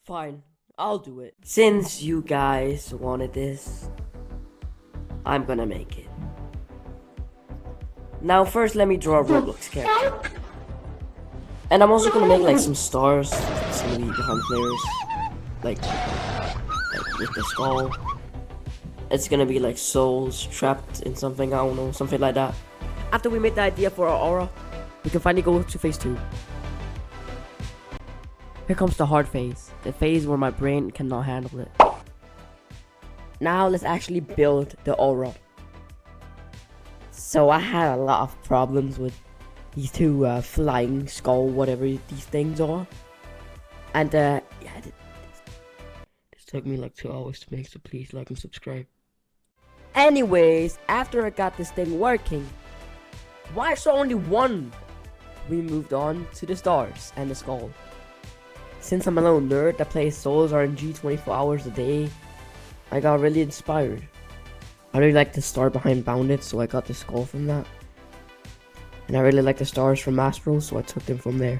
Fine, I'll do it. Since you guys wanted this, I'm gonna make it. Now first let me draw a Roblox character. And I'm also gonna make like some stars. It's gonna be behind players. Like with the skull. It's gonna be like souls trapped in something, I don't know, something like that. After we made the idea for our aura, we can finally go to phase 2. Here comes the hard phase. The phase where my brain cannot handle it. Now let's actually build the aura. So I had a lot of problems with these two flying skull, whatever these things are. And yeah, this took me like 2 hours to make, so please like and subscribe. Anyways, after I got this thing working, why is there only one? We moved on to the stars and the skull. Since I'm a little nerd that plays Souls RNG 24 hours a day, I got really inspired. I really like the star behind Bounded, so I got the skull from that. And I really like the stars from Astro, so I took them from there.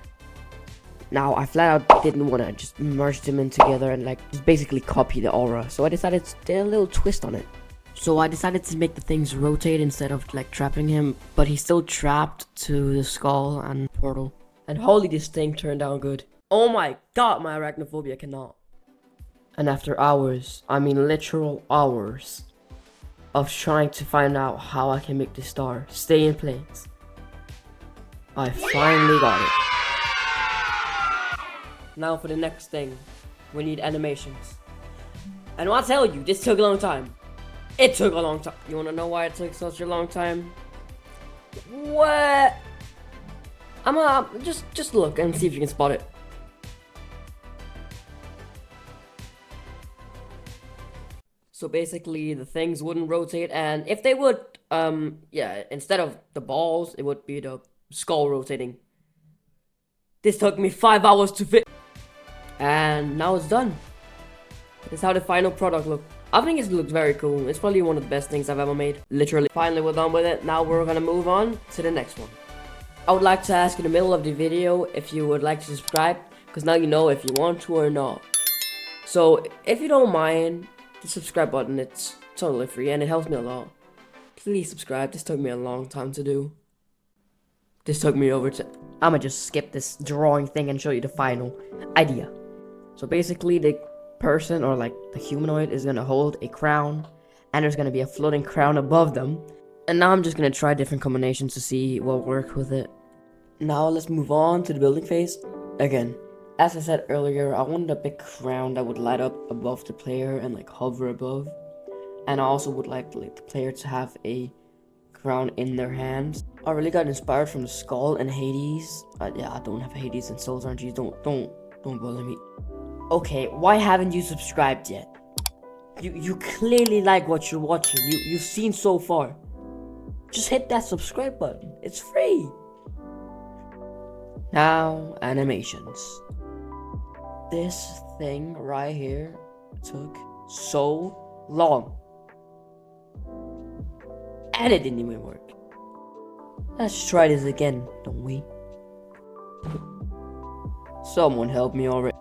Now, I flat out didn't want to just merge them in together and like just basically copy the aura, so I decided to do a little twist on it. So I decided to make the things rotate instead of like trapping him, but he's still trapped to the skull and portal. And holy, this thing turned out good. Oh my god, my arachnophobia cannot. And after hours, I mean literal hours, of trying to find out how I can make this star stay in place, I finally got it. Now for the next thing, we need animations. And I'll tell you, this took a long time. It took a long time. You wanna know why it took such a long time? What? Just look and see if you can spot it. So basically the things wouldn't rotate, and if they would, yeah, instead of the balls, it would be the skull rotating. This took me 5 hours to fit. And now it's done. This is how the final product looks. I think it looks very cool. It's probably one of the best things I've ever made. Literally. Finally, we're done with it. Now we're gonna move on to the next one. I would like to ask in the middle of the video if you would like to subscribe, because now you know if you want to or not. So if you don't mind, the subscribe button, it's totally free and it helps me a lot. Please subscribe. This took me a long time to do. This took me over to... I'ma just skip this drawing thing and show you the final idea. So basically the person, or like the humanoid, is gonna hold a crown, and there's gonna be a floating crown above them. And now I'm just gonna try different combinations to see what works with it. Now let's move on to the building phase. Again, as I said earlier, I wanted a big crown that would light up above the player and like hover above. And I also would like the player to have a crown in their hands. I really got inspired from the skull and Hades. Yeah, I don't have Hades and Souls RNG. Don't bully me. Okay, why haven't you subscribed yet? You clearly like what you're watching. You've seen so far. Just hit that subscribe button. It's free. Now, animations. This thing right here took so long. And it didn't even work. Let's try this again, don't we? Someone help me already.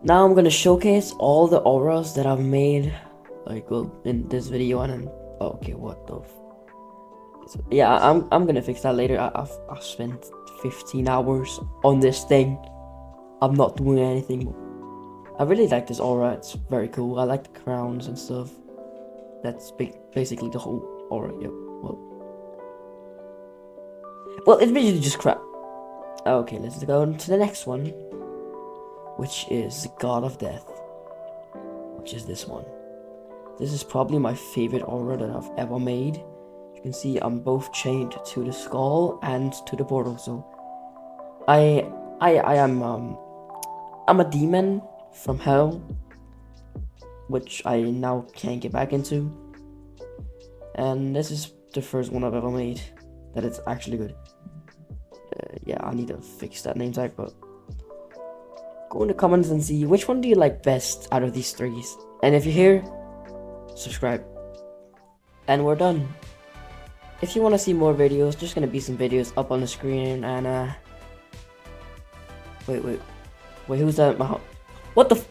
Now I'm gonna showcase all the auras that I've made, like, well, in this video, and then, okay, what the so, yeah, I'm gonna fix that later. I've spent 15 hours on this thing. I'm not doing anything. I really like this aura. It's very cool. I like the crowns and stuff. That's basically the whole aura. Yeah. Well, it's basically just crap. Okay, let's go on to the next one, which is God of Death, which is this one. This is probably my favorite aura that I've ever made. You can see I'm both chained to the skull and to the portal. So I'm a demon from hell, which I now can't get back into. And this is the first one I've ever made that it's actually good. Yeah, I need to fix that name tag, but go in the comments and see which one do you like best out of these three. And if you're here, subscribe. And we're done. If you want to see more videos, there's gonna be some videos up on the screen. And wait, who's that? What the